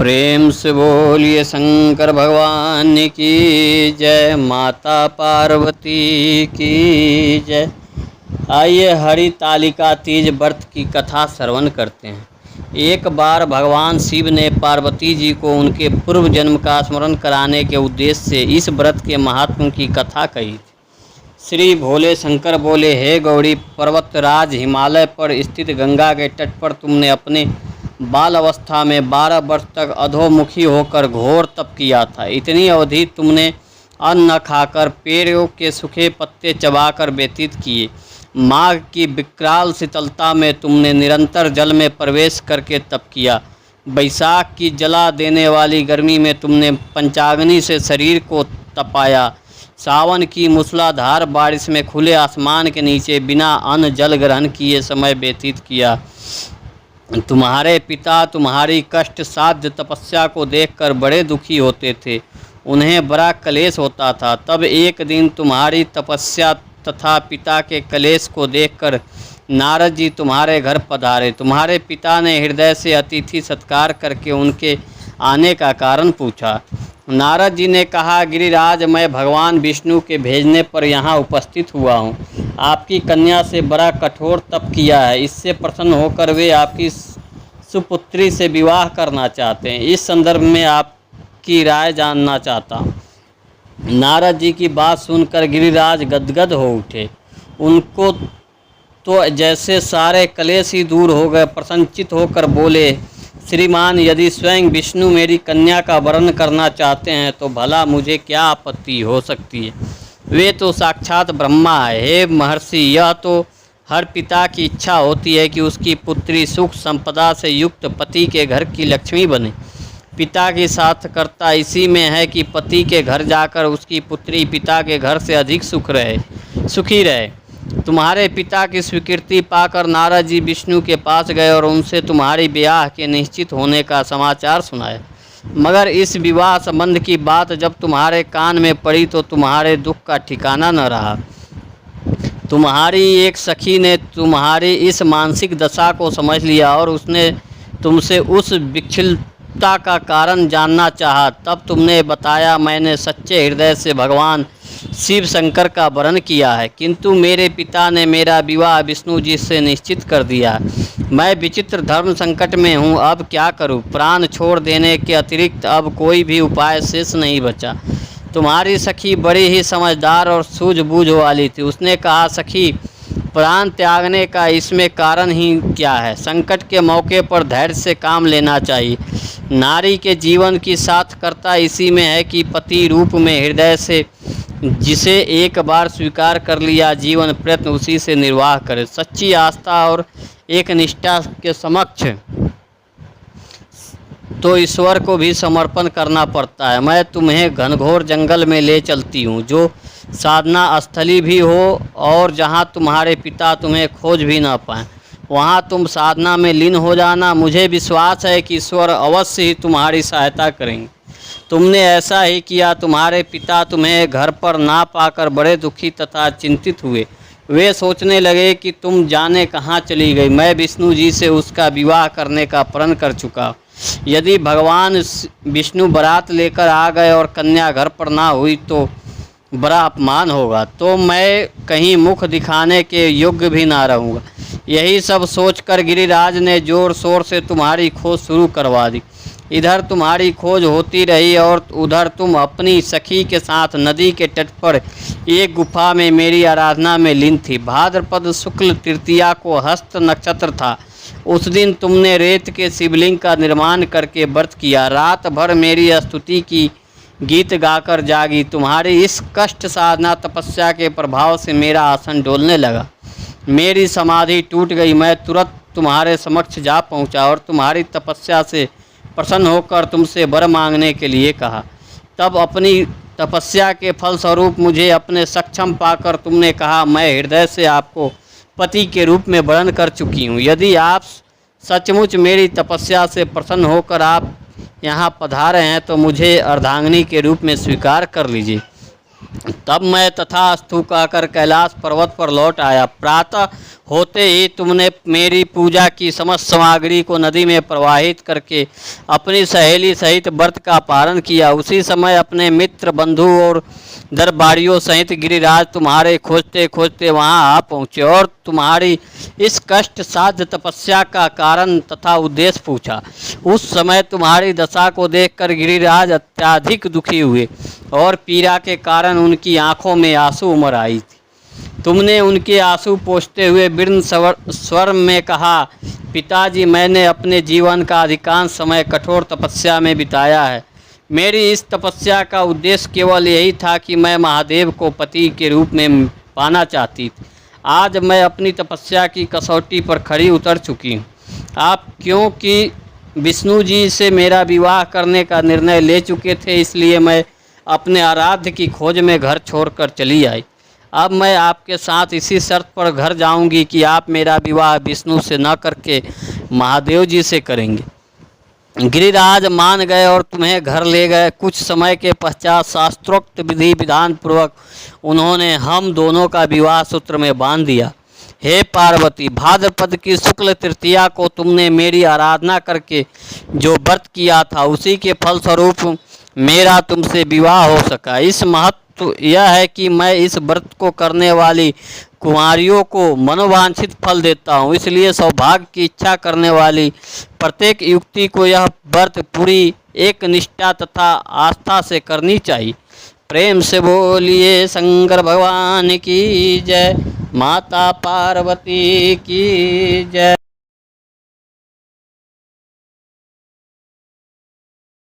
प्रेम से बोलिए शंकर भगवान की जय, माता पार्वती की जय। आइए हरितालिका तीज व्रत की कथा श्रवण करते हैं। एक बार भगवान शिव ने पार्वती जी को उनके पूर्व जन्म का स्मरण कराने के उद्देश्य से इस व्रत के महात्म की कथा कही थी। श्री भोले शंकर बोले, हे गौरी पर्वतराज, हिमालय पर स्थित गंगा के तट पर तुमने अपने बाल अवस्था में 12 वर्ष तक अधोमुखी होकर घोर तप किया था। इतनी अवधि तुमने अन्न न खाकर पेड़ों के सूखे पत्ते चबाकर व्यतीत किए। माघ की विकराल शीतलता में तुमने निरंतर जल में प्रवेश करके तप किया। बैसाख की जला देने वाली गर्मी में तुमने पंचाग्नि से शरीर को तपाया। सावन की मूसलाधार बारिश में खुले आसमान के नीचे बिना अन्न जल ग्रहण किए समय व्यतीत किया। तुम्हारे पिता तुम्हारी कष्ट साध्य तपस्या को देखकर बड़े दुखी होते थे, उन्हें बड़ा क्लेश होता था। तब एक दिन तुम्हारी तपस्या तथा पिता के क्लेश को देखकर नारद जी तुम्हारे घर पधारे। तुम्हारे पिता ने हृदय से अतिथि सत्कार करके उनके आने का कारण पूछा। नारद जी ने कहा, गिरिराज, मैं भगवान विष्णु के भेजने पर यहाँ उपस्थित हुआ हूँ। आपकी कन्या से बड़ा कठोर तप किया है, इससे प्रसन्न होकर वे आपकी सुपुत्री से विवाह करना चाहते हैं। इस संदर्भ में आपकी राय जानना चाहता हूँ। नारद जी की बात सुनकर गिरिराज गदगद हो उठे। उनको तो जैसे सारे क्लेश ही दूर हो गए। प्रसन्नचित होकर बोले, श्रीमान, यदि स्वयं विष्णु मेरी कन्या का वरण करना चाहते हैं तो भला मुझे क्या आपत्ति हो सकती है। वे तो साक्षात ब्रह्मा है। हे महर्षि, यह तो हर पिता की इच्छा होती है कि उसकी पुत्री सुख संपदा से युक्त पति के घर की लक्ष्मी बने। पिता की सार्थकता इसी में है कि पति के घर जाकर उसकी पुत्री पिता के घर से अधिक सुखी रहे। तुम्हारे पिता की स्वीकृति पाकर नारद जी विष्णु के पास गए और उनसे तुम्हारी ब्याह के निश्चित होने का समाचार सुनाया। मगर इस विवाह संबंध की बात जब तुम्हारे कान में पड़ी तो तुम्हारे दुख का ठिकाना न रहा। तुम्हारी एक सखी ने तुम्हारी इस मानसिक दशा को समझ लिया और उसने तुमसे उस विक्षिप्तता का कारण जानना चाहा। तब तुमने बताया, मैंने सच्चे हृदय से भगवान शिव शंकर का वरण किया है, किंतु मेरे पिता ने मेरा विवाह विष्णु जी से निश्चित कर दिया। मैं विचित्र धर्म संकट में हूँ, अब क्या करूँ। प्राण छोड़ देने के अतिरिक्त अब कोई भी उपाय शेष नहीं बचा। तुम्हारी सखी बड़ी ही समझदार और सूझबूझ वाली थी। उसने कहा, सखी, प्राण त्यागने का इसमें कारण ही क्या है। संकट के मौके पर धैर्य से काम लेना चाहिए। नारी के जीवन की सार्थकता इसी में है कि पति रूप में हृदय से जिसे एक बार स्वीकार कर लिया, जीवन प्रयत्न उसी से निर्वाह करे। सच्ची आस्था और एक निष्ठा के समक्ष तो ईश्वर को भी समर्पण करना पड़ता है। मैं तुम्हें घनघोर जंगल में ले चलती हूँ, जो साधना स्थली भी हो और जहाँ तुम्हारे पिता तुम्हें खोज भी ना पाएँ। वहाँ तुम साधना में लीन हो जाना। मुझे विश्वास है कि ईश्वर अवश्य ही तुम्हारी सहायता करेंगे। तुमने ऐसा ही किया। तुम्हारे पिता तुम्हें घर पर ना पाकर बड़े दुखी तथा चिंतित हुए। वे सोचने लगे कि तुम जाने कहाँ चली गई। मैं विष्णु जी से उसका विवाह करने का प्रण कर चुका। यदि भगवान विष्णु बारात लेकर आ गए और कन्या घर पर ना हुई तो बड़ा अपमान होगा, तो मैं कहीं मुख दिखाने के योग्य भी ना रहूँगा। यही सब सोचकर गिरिराज ने जोर शोर से तुम्हारी खोज शुरू करवा दी। इधर तुम्हारी खोज होती रही और उधर तुम अपनी सखी के साथ नदी के तट पर एक गुफा में मेरी आराधना में लीन थी। भाद्रपद शुक्ल तृतीया को हस्त नक्षत्र था। उस दिन तुमने रेत के शिवलिंग का निर्माण करके व्रत किया। रात भर मेरी स्तुति की गीत गाकर जागी। तुम्हारी इस कष्ट साधना तपस्या के प्रभाव से मेरा आसन डोलने लगा। मेरी समाधि टूट गई। मैं तुरंत तुम्हारे समक्ष जा पहुंचा और तुम्हारी तपस्या से प्रसन्न होकर तुमसे वर मांगने के लिए कहा। तब अपनी तपस्या के फलस्वरूप मुझे अपने सक्षम पाकर तुमने कहा, मैं हृदय से आपको पति के रूप में वरण कर चुकी हूँ। यदि आप सचमुच मेरी तपस्या से प्रसन्न होकर आप यहाँ पधारे हैं तो मुझे अर्धांगिनी के रूप में स्वीकार कर लीजिए। तब मैं तथास्तु कहकर कैलाश पर्वत पर लौट आया। प्रातः होते ही तुमने मेरी पूजा की समस्त सामग्री को नदी में प्रवाहित करके अपनी सहेली सहित व्रत का पारण किया। उसी समय अपने मित्र बंधु और दरबारियों सहित गिरिराज तुम्हारे खोजते खोजते वहां आ पहुँचे और तुम्हारी इस कष्ट साध्य तपस्या का कारण तथा उद्देश्य पूछा। उस समय तुम्हारी दशा को देखकर गिरिराज अत्यधिक दुखी हुए और पीड़ा के कारण उनकी आंखों में आंसू उमड़ आई थी। तुमने उनके आंसू पोंछते हुए विर्ण स्वर में कहा, पिताजी, मैंने अपने जीवन का अधिकांश समय कठोर तपस्या में बिताया है। मेरी इस तपस्या का उद्देश्य केवल यही था कि मैं महादेव को पति के रूप में पाना चाहती थी। आज मैं अपनी तपस्या की कसौटी पर खड़ी उतर चुकी हूँ। आप क्योंकि विष्णु जी से मेरा विवाह करने का निर्णय ले चुके थे, इसलिए मैं अपने आराध्य की खोज में घर छोड़कर चली आई। अब मैं आपके साथ इसी शर्त पर घर जाऊंगी कि आप मेरा विवाह विष्णु से न करके महादेव जी से करेंगे। गिरिराज मान गए और तुम्हें घर ले गए। कुछ समय के पश्चात शास्त्रोक्त विधि विधान पूर्वक उन्होंने हम दोनों का विवाह सूत्र में बांध दिया। हे पार्वती, भाद्रपद की शुक्ल तृतीया को तुमने मेरी आराधना करके जो व्रत किया था, उसी के फलस्वरूप मेरा तुमसे विवाह हो सका। इस महत्व यह है कि मैं इस व्रत को करने वाली कुंवारियों को मनोवांछित फल देता हूँ, इसलिए सौभाग्य की इच्छा करने वाली प्रत्येक युक्ति को यह व्रत पूरी एक निष्ठा तथा आस्था से करनी चाहिए। प्रेम से बोलिए शंकर भगवान की जय, माता पार्वती की जय।